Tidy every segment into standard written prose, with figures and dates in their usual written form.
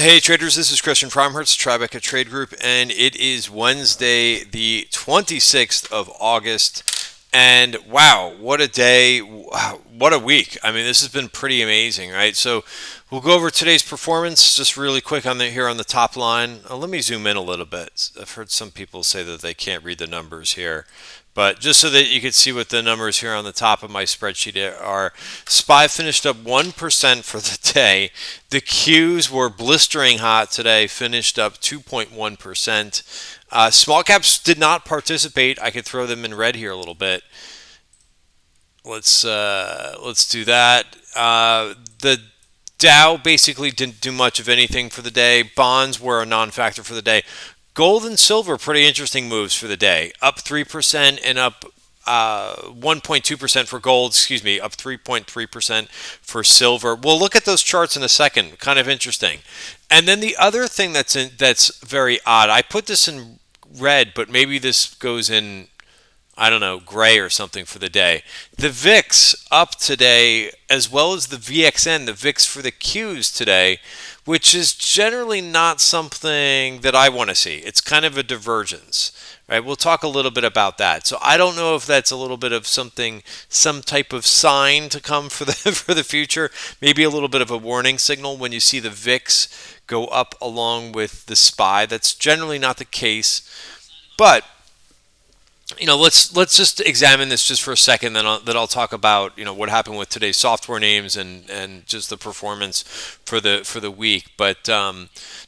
Hey traders, this is Christian from Tribeca Trade Group, and it is Wednesday, the 26th of August. And wow, what a day! Wow, what a week! I mean, this has been pretty amazing, right? So we'll go over today's performance just really quick on here on the top line. Let me zoom in a little bit. I've heard some people say that they can't read the numbers here. But just so that you can see what the numbers here on the top of my spreadsheet are, SPY finished up 1% for the day. The Qs were blistering hot today, finished up 2.1%. Small caps did not participate. I could throw them in red here a little bit. Let's do that. The Dow basically didn't do much of anything for the day. Bonds were a non-factor for the day. Gold and silver, pretty interesting moves for the day. Up 3% and up 1.2% for gold, up 3.3% for silver. We'll look at those charts in a second, kind of interesting. And then the other thing that's very odd, I put this in red, but maybe this goes in, I don't know, gray or something for the day. The VIX up today, as well as the VXN, the VIX for the Qs today, which is generally not something that I want to see. It's kind of a divergence, right? We'll talk a little bit about that. So I don't know if that's a little bit of something, some type of sign to come for the for the future. Maybe a little bit of a warning signal when you see the VIX go up along with the SPY. That's generally not the case, but let's just examine this just for a second. Then I'll talk about what happened with today's software names and just the performance for the week. But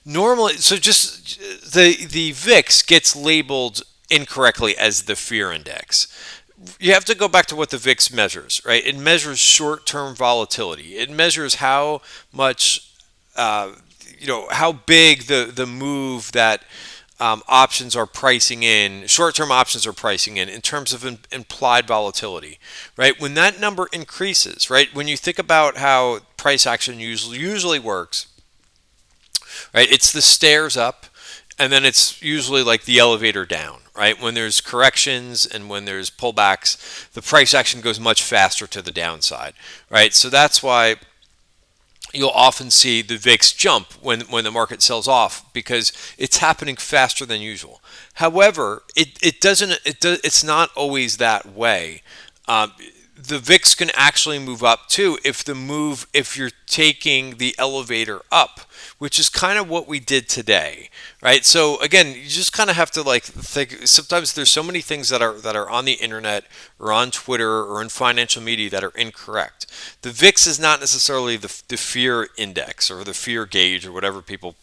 normally, so just the VIX gets labeled incorrectly as the fear index. You have to go back to what the VIX measures, right? It measures short-term volatility. It measures how much, how big the move that options are pricing in, short-term options are pricing in terms of implied volatility, right? When that number increases, right? When you think about how price action usually works, right? It's the stairs up, and then it's usually like the elevator down, right? When there's corrections and when there's pullbacks, the price action goes much faster to the downside, right? So that's why you'll often see the VIX jump when the market sells off because it's happening faster than usual. However, it's not always that way. The VIX can actually move up too if you're taking the elevator up, which is kind of what we did today, right? So again, you just kind of have to think. Sometimes there's so many things that are on the internet or on Twitter or in financial media that are incorrect. The VIX is not necessarily the fear index or the fear gauge or whatever people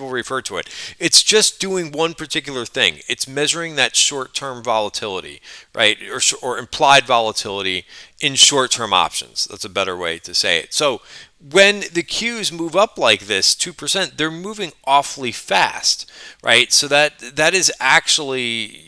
refer to it. It's just doing one particular thing. It's measuring that short-term volatility, right? Or implied volatility in short-term options. That's a better way to say it. So when the Qs move up like this, 2%, they're moving awfully fast, right? So that is actually,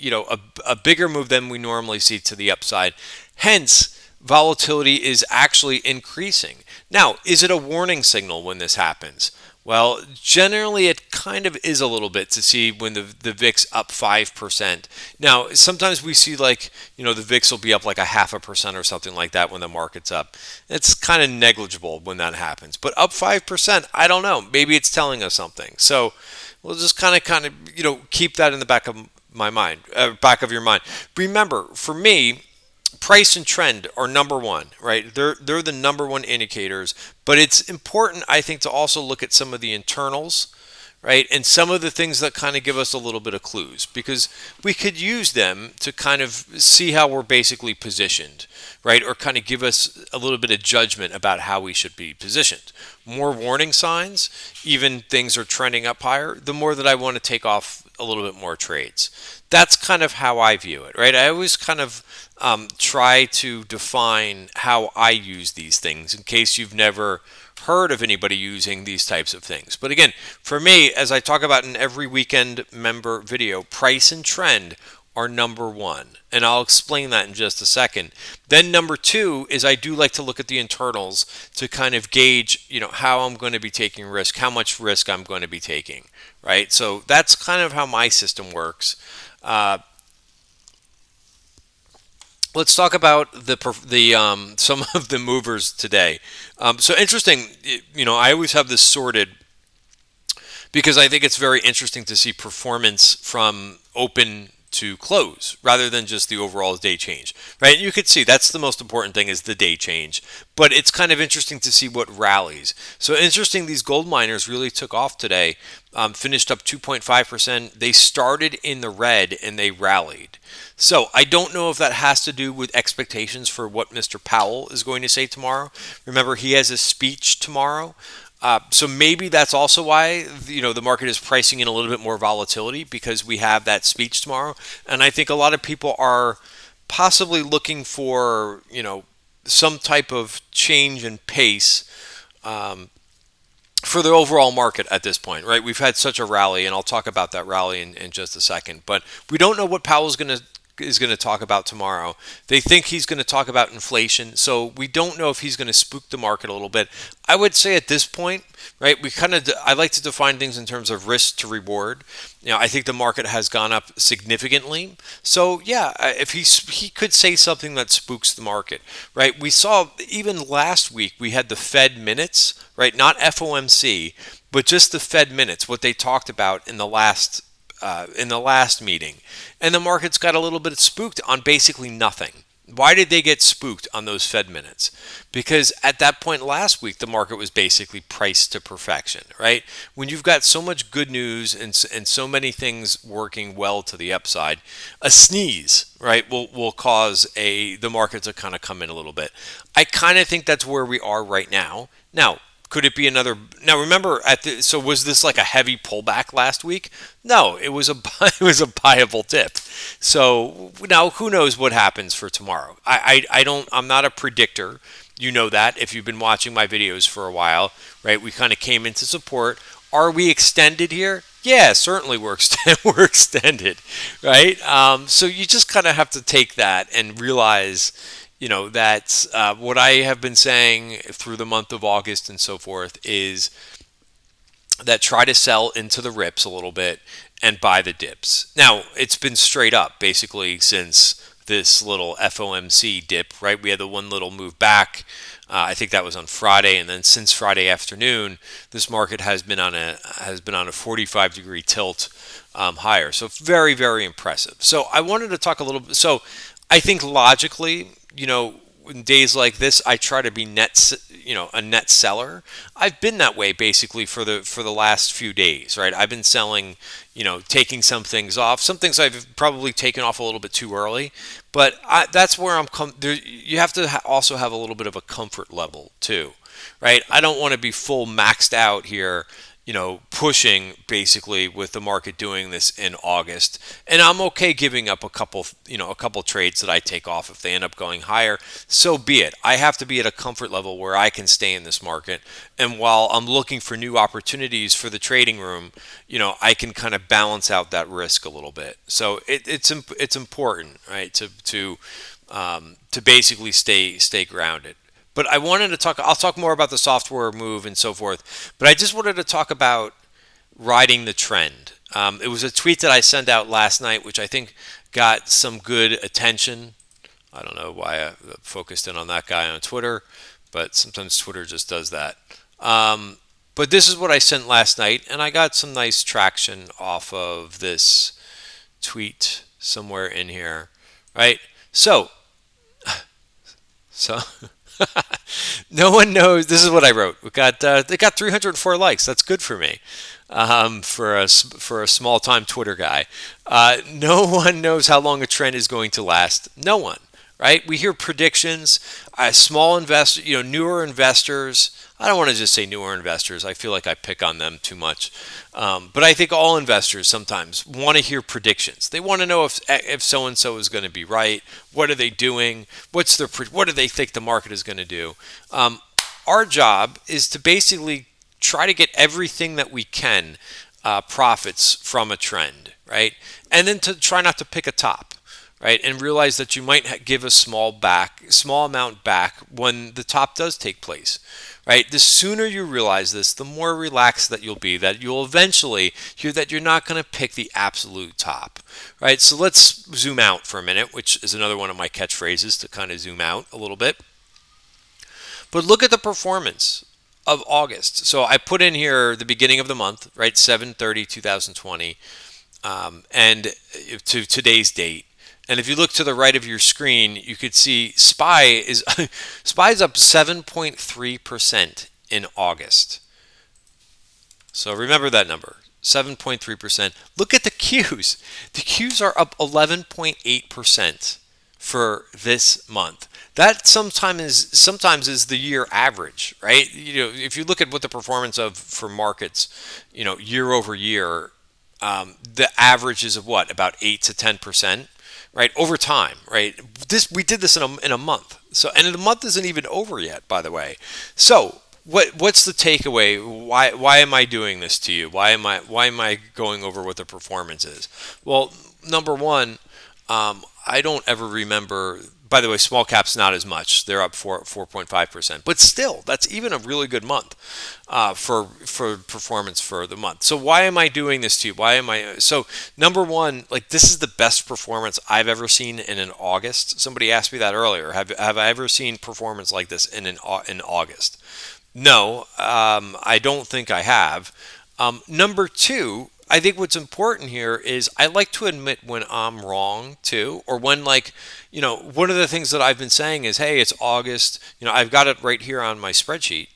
a bigger move than we normally see to the upside. Hence, volatility is actually increasing. Now, is it a warning signal when this happens? Well, generally it kind of is a little bit to see when the VIX up 5%. Now, sometimes we see the VIX will be up like 0.5% or something like that when the market's up. It's kind of negligible when that happens. But up 5%, I don't know. Maybe it's telling us something. So we'll just kind of keep that in the back of my mind, back of your mind. Remember, for me, price and trend are number one, right? They're the number one indicators, but it's important, I think, to also look at some of the internals, right? And some of the things that kind of give us a little bit of clues because we could use them to kind of see how we're basically positioned, right? Or kind of give us a little bit of judgment about how we should be positioned. More warning signs, even things are trending up higher, the more that I want to take off a little bit more trades. That's kind of how I view it, right? I always kind of try to define how I use these things in case you've never heard of anybody using these types of things. But again, for me, as I talk about in every weekend member video, price and trend are number one. And I'll explain that in just a second. Then number two is I do like to look at the internals to kind of gauge, how I'm going to be taking risk, how much risk I'm going to be taking, right? So that's kind of how my system works. Let's talk about the some of the movers today. So interesting, I always have this sorted because I think it's very interesting to see performance from open to close rather than just the overall day change, right? You could see that's the most important thing is the day change, but it's kind of interesting to see what rallies. So interesting, these gold miners really took off today, finished up 2.5%. They started in the red and they rallied. So I don't know if that has to do with expectations for what Mr. Powell is going to say tomorrow. Remember, he has a speech tomorrow. So maybe that's also why the market is pricing in a little bit more volatility because we have that speech tomorrow, and I think a lot of people are possibly looking for some type of change in pace for the overall market at this point, right? We've had such a rally, and I'll talk about that rally in just a second, but we don't know what Powell's is going to talk about tomorrow. They think he's going to talk about inflation, so we don't know if he's going to spook the market a little bit. I would say at this point, right, I like to define things in terms of risk to reward. I think the market has gone up significantly. So yeah, if he could say something that spooks the market, right? We saw even last week we had the Fed minutes, right? Not FOMC, but just the Fed minutes, what they talked about in the last meeting, and the markets got a little bit spooked on basically nothing. Why did they get spooked on those Fed minutes? Because at that point last week, the market was basically priced to perfection, right? When you've got so much good news and so many things working well to the upside, a sneeze, right, will cause the market to kind of come in a little bit. I kind of think that's where we are right now. Now, could it be another? Now remember, so was this like a heavy pullback last week? No, it was a buyable dip. So now who knows what happens for tomorrow? I'm not a predictor. You know that if you've been watching my videos for a while, right? We kind of came into support. Are we extended here? Yeah, certainly we're extended, right? So you just kind of have to take that and realize that what I have been saying through the month of August and so forth is that try to sell into the rips a little bit and buy the dips. Now, it's been straight up basically since this little FOMC dip, right? We had the one little move back. I think that was on Friday, and then since Friday afternoon, this market has been on a 45-degree tilt higher. So very, very impressive. So I wanted to talk a little bit. So I think logically, in days like this, I try to be a net seller. I've been that way basically for the last few days, right? I've been selling, taking some things off. Some things I've probably taken off a little bit too early, but that's where you have to also have a little bit of a comfort level too, right? I don't want to be full maxed out here, pushing basically with the market doing this in August. And I'm okay giving up a couple trades that I take off if they end up going higher. So be it. I have to be at a comfort level where I can stay in this market. And while I'm looking for new opportunities for the trading room, I can kind of balance out that risk a little bit. So it's important, right, to basically stay grounded. But I wanted to I'll talk more about the software move and so forth, but I just wanted to talk about riding the trend. It was a tweet that I sent out last night, which I think got some good attention. I don't know why I focused in on that guy on Twitter, but sometimes Twitter just does that. But this is what I sent last night, and I got some nice traction off of this tweet somewhere in here, right? So no one knows. This is what I wrote. They got 304 likes. That's good for me, for a small time Twitter guy. No one knows how long a trend is going to last. No one, right? We hear predictions. Small investors, newer investors. I don't want to just say newer investors. I feel like I pick on them too much. But I think all investors sometimes want to hear predictions. They want to know if so-and-so is going to be right. What are they doing? What do they think the market is going to do? Our job is to basically try to get everything that we can profits from a trend, right? And then to try not to pick a top. Right, and realize that you might give a small amount back when the top does take place. Right, the sooner you realize this, the more relaxed that you'll be. That you'll eventually hear that you're not going to pick the absolute top. Right, so let's zoom out for a minute, which is another one of my catchphrases to kind of zoom out a little bit. But look at the performance of August. So I put in here the beginning of the month, right? 7/30/2020, and to today's date. And if you look to the right of your screen, you could see SPY is up 7.3% in August. So remember that number, 7.3%. Look at the Qs. The Qs are up 11.8% for this month. That sometimes is the year average, right? If you look at what the performance of for markets, year over year, the average is of what, about 8 to 10%, right, over time, right? We did this in a month. So, and the month isn't even over yet, by the way. So what's the takeaway? Why am I doing this to you? Why am I going over what the performance is? Well, number one, I don't ever remember. By the way, small caps not as much. They're up 4.5%, but still, that's even a really good month for performance for the month. So why am I doing this to you? Why am I? So number one, like, this is the best performance I've ever seen in an August. Somebody asked me that earlier. Have I ever seen performance like this in August? No, I don't think I have. Number two, I think what's important here is I like to admit when I'm wrong too, or when, like, one of the things that I've been saying is, hey, it's August. I've got it right here on my spreadsheet.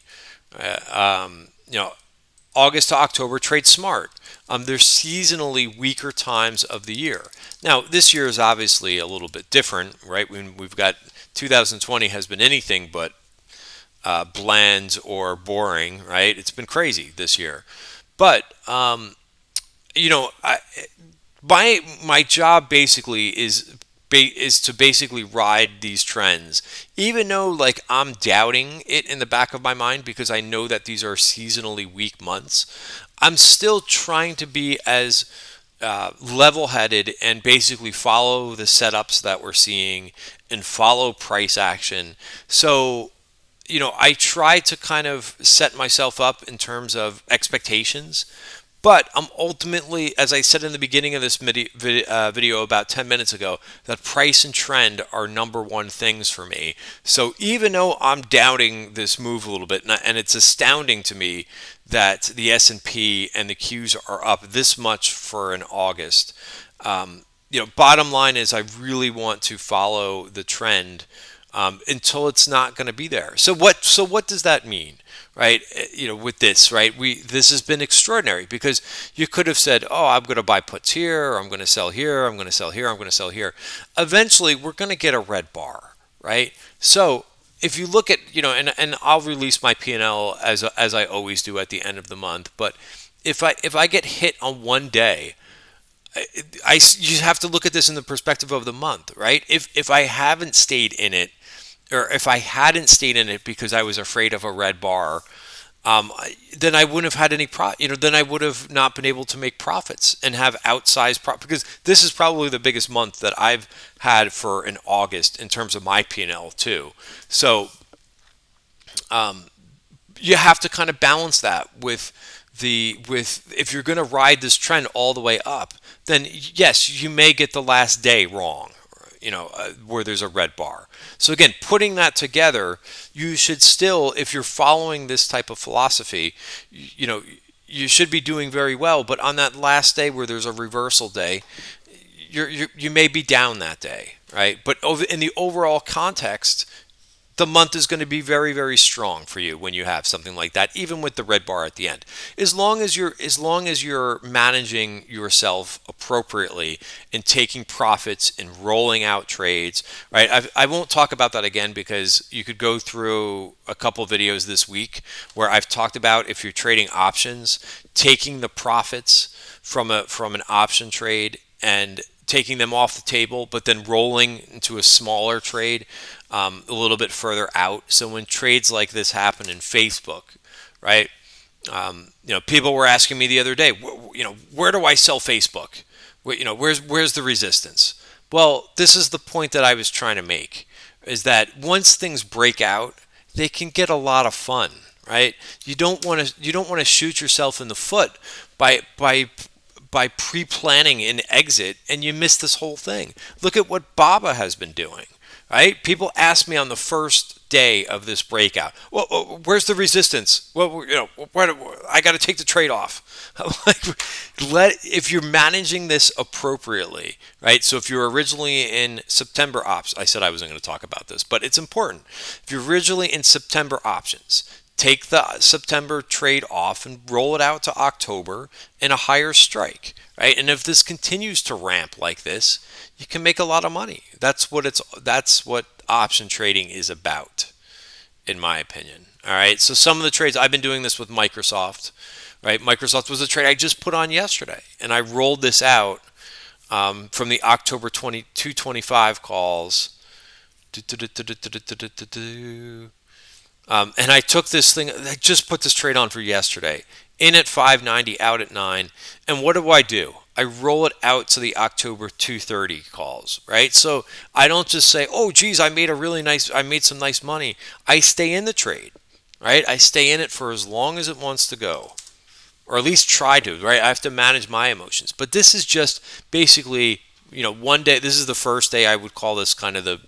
August to October, trade smart. They're seasonally weaker times of the year. Now, this year is obviously a little bit different, right? We've got 2020 has been anything but bland or boring, right? It's been crazy this year. But my job basically is to basically ride these trends, even though, like, I'm doubting it in the back of my mind because I know that these are seasonally weak months. I'm still trying to be as level-headed and basically follow the setups that we're seeing and follow price action. So I try to kind of set myself up in terms of expectations, but I'm ultimately, as I said in the beginning of this video about 10 minutes ago, that price and trend are number one things for me. So even though I'm doubting this move a little bit, and it's astounding to me that the S&P and the Qs are up this much for an August, bottom line is I really want to follow the trend until it's not going to be there. So what does that mean, right? With this, right? This has been extraordinary because you could have said, oh, I'm going to buy puts here, or I'm going to sell here, I'm going to sell here, I'm going to sell here. Eventually, we're going to get a red bar, right? So if you look at, and I'll release my P&L as I always do at the end of the month, but if I get hit on one day, you have to look at this in the perspective of the month, right? If I haven't stayed in it, or if I hadn't stayed in it because I was afraid of a red bar, then I wouldn't have had any then I would have not been able to make profits and have outsized profit, because this is probably the biggest month that I've had for an August in terms of my P&L too. So you have to kind of balance that with if you're going to ride this trend all the way up, then yes, you may get the last day wrong, where there's a red bar. So again, putting that together, you should still, if you're following this type of philosophy, you should be doing very well. But on that last day where there's a reversal day, you may be down that day, right? But in the overall context, the month is going to be very, very strong for you when you have something like that, even with the red bar at the end. As long as you're managing yourself appropriately and taking profits and rolling out trades, right? I won't talk about that again because you could go through a couple videos this week where I've talked about, if you're trading options, taking the profits from an option trade and taking them off the table, but then rolling into a smaller trade a little bit further out. So when trades like this happen in Facebook, right? People were asking me the other day, where do I sell Facebook? Where's the resistance? Well, this is the point that I was trying to make, is that once things break out, they can get a lot of fun, right? You don't want to shoot yourself in the foot by pre-planning an exit and you miss this whole thing. Look at what BABA has been doing, right? People ask me on the first day of this breakout, well, where's the resistance? Well, I got to take the trade off. Like, if you're managing this appropriately, right? So if you're originally in September ops, I said I wasn't going to talk about this, but it's important. If you're originally in September options, take the September trade off and roll it out to October in a higher strike, right? And if this continues to ramp like this, you can make a lot of money. That's what option trading is about, in my opinion. All right. So some of the trades I've been doing this with Microsoft, right? Microsoft was a trade I just put on yesterday, and I rolled this out from the October 2225 calls. And I took this thing, I just put this trade on for yesterday. In at 590, out at 9. And what do? I roll it out to the October 230 calls, right? So I don't just say, oh, geez, I made some nice money. I stay in the trade, right? I stay in it for as long as it wants to go, or at least try to, right? I have to manage my emotions. But this is just basically, one day, this is the first day. I would call this kind of the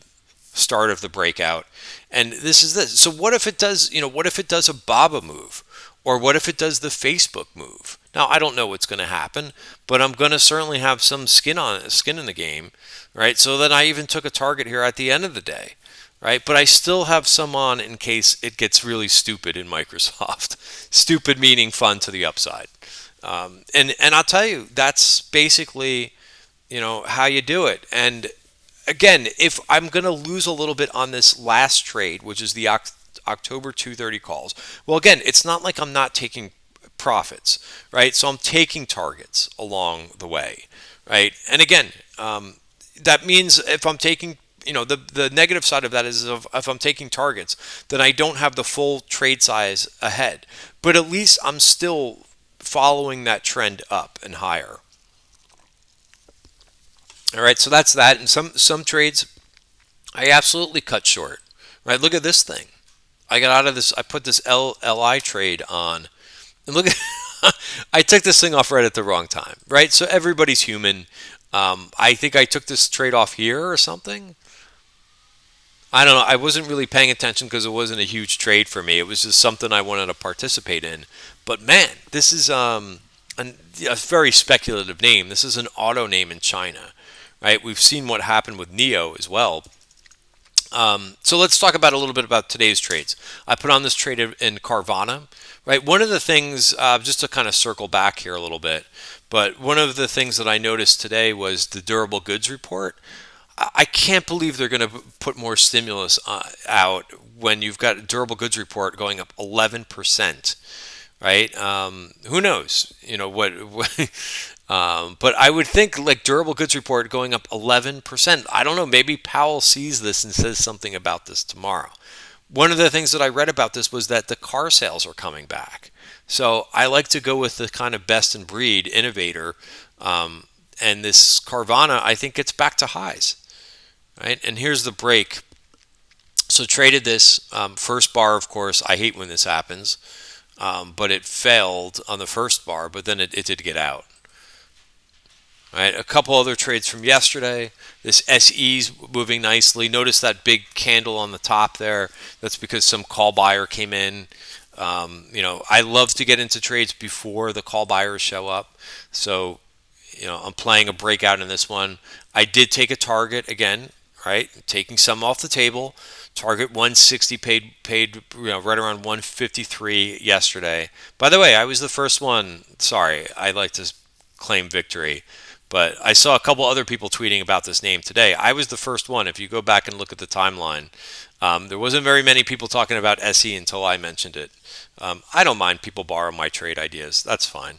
start of the breakout. And this is this. So what if it does, what if it does a BABA move? Or what if it does the Facebook move? Now, I don't know what's going to happen, but I'm going to certainly have some skin in the game, right? So then I even took a target here at the end of the day, right? But I still have some on in case it gets really stupid in Microsoft. Stupid meaning fun to the upside. And I'll tell you, that's basically, how you do it. And again, if I'm going to lose a little bit on this last trade, which is the October 230 calls, well, again, it's not like I'm not taking profits, right? So I'm taking targets along the way, right? And again, that means if I'm taking, the negative side of that is if I'm taking targets, then I don't have the full trade size ahead. But at least I'm still following that trend up and higher. All right, so that's that. And some trades I absolutely cut short. Right, look at this thing. I got out of this. I put this LI trade on, and look at. I took this thing off right at the wrong time. Right, so everybody's human. I think I took this trade off here or something. I don't know. I wasn't really paying attention because it wasn't a huge trade for me. It was just something I wanted to participate in. But man, this is a very speculative name. This is an auto name in China, right? We've seen what happened with Neo as well. So let's talk about a little bit about today's trades. I put on this trade in Carvana, right? One of the things, just to kind of circle back here a little bit, but one of the things that I noticed today was the durable goods report. I can't believe they're going to put more stimulus out when you've got a durable goods report going up 11%, right? Who knows? But I would think like durable goods report going up 11%. I don't know. Maybe Powell sees this and says something about this tomorrow. One of the things that I read about this was that the car sales are coming back. So I like to go with the kind of best in breed innovator. And this Carvana, I think it's back to highs. Right? And here's the break. So traded this first bar, of course. I hate when this happens. But it failed on the first bar, but then it did get out. Right, a couple other trades from yesterday. This SE's moving nicely. Notice that big candle on the top there. That's because some call buyer came in. I love to get into trades before the call buyers show up. So, I'm playing a breakout in this one. I did take a target again, right? Taking some off the table. Target 160 paid right around 153 yesterday. By the way, I was the first one. Sorry, I like to claim victory. But I saw a couple other people tweeting about this name today. I was the first one. If you go back and look at the timeline, there wasn't very many people talking about SE until I mentioned it. I don't mind people borrow my trade ideas. That's fine.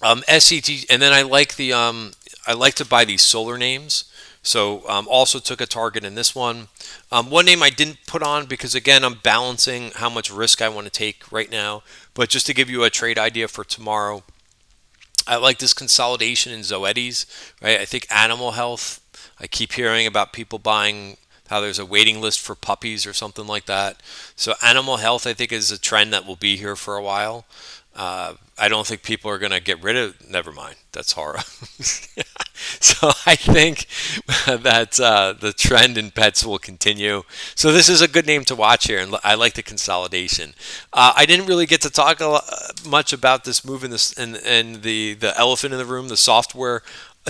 SET, and then I like I like to buy these solar names. So also took a target in this one. One name I didn't put on because again I'm balancing how much risk I want to take right now. But just to give you a trade idea for tomorrow. I like this consolidation in Zoetis, right? I think animal health, I keep hearing about people buying, how there's a waiting list for puppies or something like that. So animal health, I think, is a trend that will be here for a while. I don't think people are going to get rid of, never mind, that's horrible. So I think that the trend in pets will continue. So this is a good name to watch here, and I like the consolidation. I didn't really get to talk much about this move in this and the elephant in the room, the software,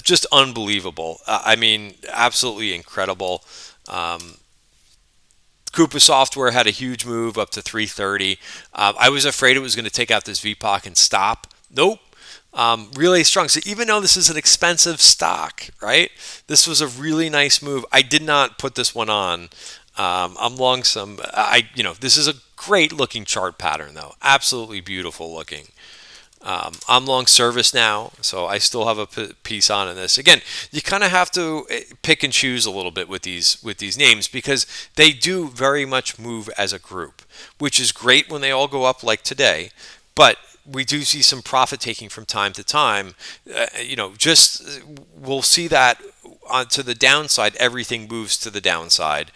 just unbelievable. I mean, absolutely incredible. Um, Coupa Software had a huge move up to 330. I was afraid it was going to take out this VPOC and stop. Nope. Really strong. So even though this is an expensive stock, right? This was a really nice move. I did not put this one on. I'm long some. This is a great looking chart pattern though. Absolutely beautiful looking. I'm long service now, so I still have a piece on in this. Again, you kind of have to pick and choose a little bit with these names because they do very much move as a group, which is great when they all go up like today. But we do see some profit taking from time to time. Just we'll see that to the downside. Everything moves to the downside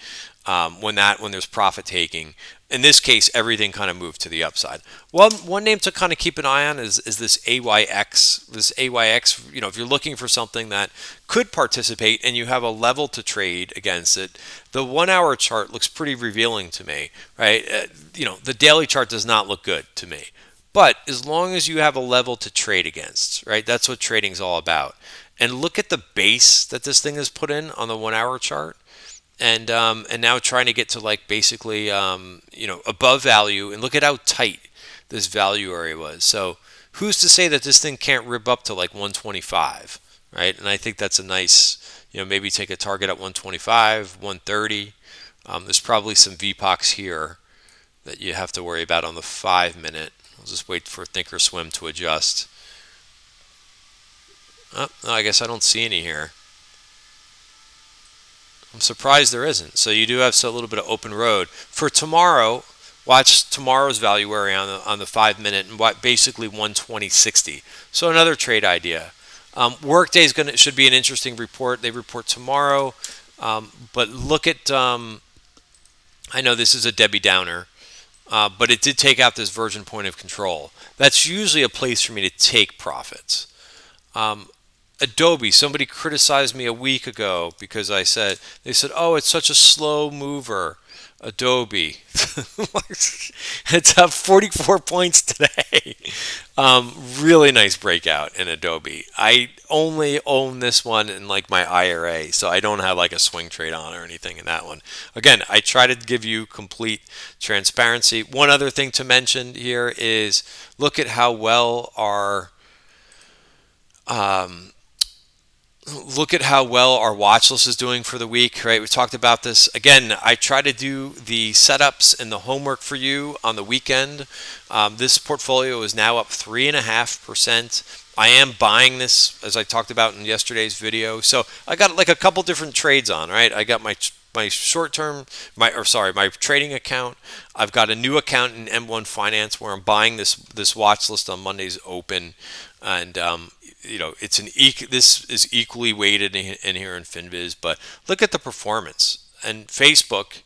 when there's profit taking. In this case, everything kind of moved to the upside. One name to kind of keep an eye on is this AYX. This AYX, if you're looking for something that could participate and you have a level to trade against it, the 1 hour chart looks pretty revealing to me, right? The daily chart does not look good to me. But as long as you have a level to trade against, right? That's what trading's all about. And look at the base that this thing has put in on the 1 hour chart and now trying to get to like basically above value, and look at how tight this value area was. So who's to say that this thing can't rip up to like 125, right? And I think that's a nice, maybe take a target at 125, 130. There's probably some VPOCs here that you have to worry about on the 5 minute. I'll just wait for Thinkorswim to adjust. Oh, no, I guess I don't see any here. I'm surprised there isn't. So you do have a little bit of open road for tomorrow. Watch tomorrow's value area on the 5 minute and basically 120.60. So another trade idea. Workday should be an interesting report. They report tomorrow, but look at. I know this is a Debbie Downer, but it did take out this virgin point of control. That's usually a place for me to take profits. Adobe, somebody criticized me a week ago because they said, oh, it's such a slow mover. Adobe, it's up 44 points today. Really nice breakout in Adobe. I only own this one in like my IRA, so I don't have like a swing trade on or anything in that one. Again, I try to give you complete transparency. One other thing to mention here is look at how well our watch list is doing for the week, right? We talked about this. Again, I try to do the setups and the homework for you on the weekend. This portfolio is now up 3.5%. I am buying this, as I talked about in yesterday's video. So I got like a couple different trades on, right? I got my short-term, my trading account. I've got a new account in M1 Finance where I'm buying this watch list on Monday's open, and this is equally weighted in here in FinViz. But look at the performance, and Facebook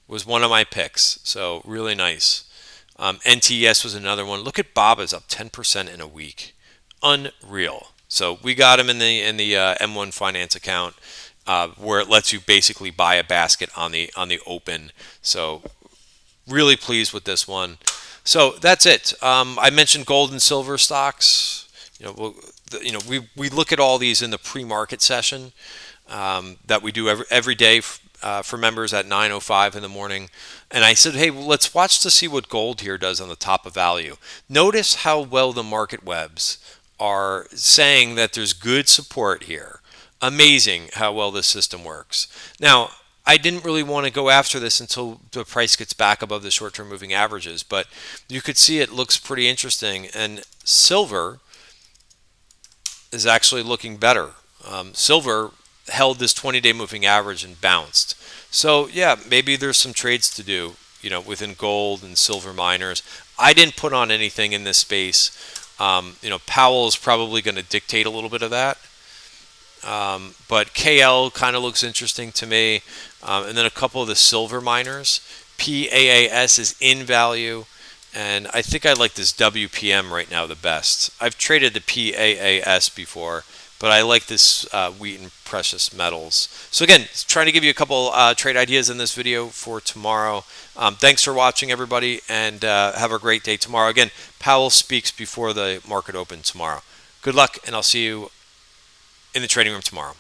was one of my picks, so really nice. NTS was another one. Look at Baba's up 10% in a week, unreal. So we got him in the M1 Finance account. Where it lets you basically buy a basket on the open. So really pleased with this one. So that's it. I mentioned gold and silver stocks. We look at all these in the pre-market session that we do every day for members at 9:05 in the morning. And I said, hey, well, let's watch to see what gold here does on the top of value. Notice how well the market webs are saying that there's good support here. Amazing how well this system works. Now, I didn't really want to go after this until the price gets back above the short-term moving averages, but you could see it looks pretty interesting. And silver is actually looking better. Silver held this 20-day moving average and bounced. So yeah, maybe there's some trades to do, within gold and silver miners. I didn't put on anything in this space. Powell is probably going to dictate a little bit of that. But KL kind of looks interesting to me. And then a couple of the silver miners. PAAS is in value. And I think I like this WPM right now the best. I've traded the PAAS before. but I like this wheat and precious metals. So again, trying to give you a couple trade ideas in this video for tomorrow. Thanks for watching, everybody, and have a great day tomorrow. Again, Powell speaks before the market open tomorrow. Good luck, and I'll see you in the trading room tomorrow.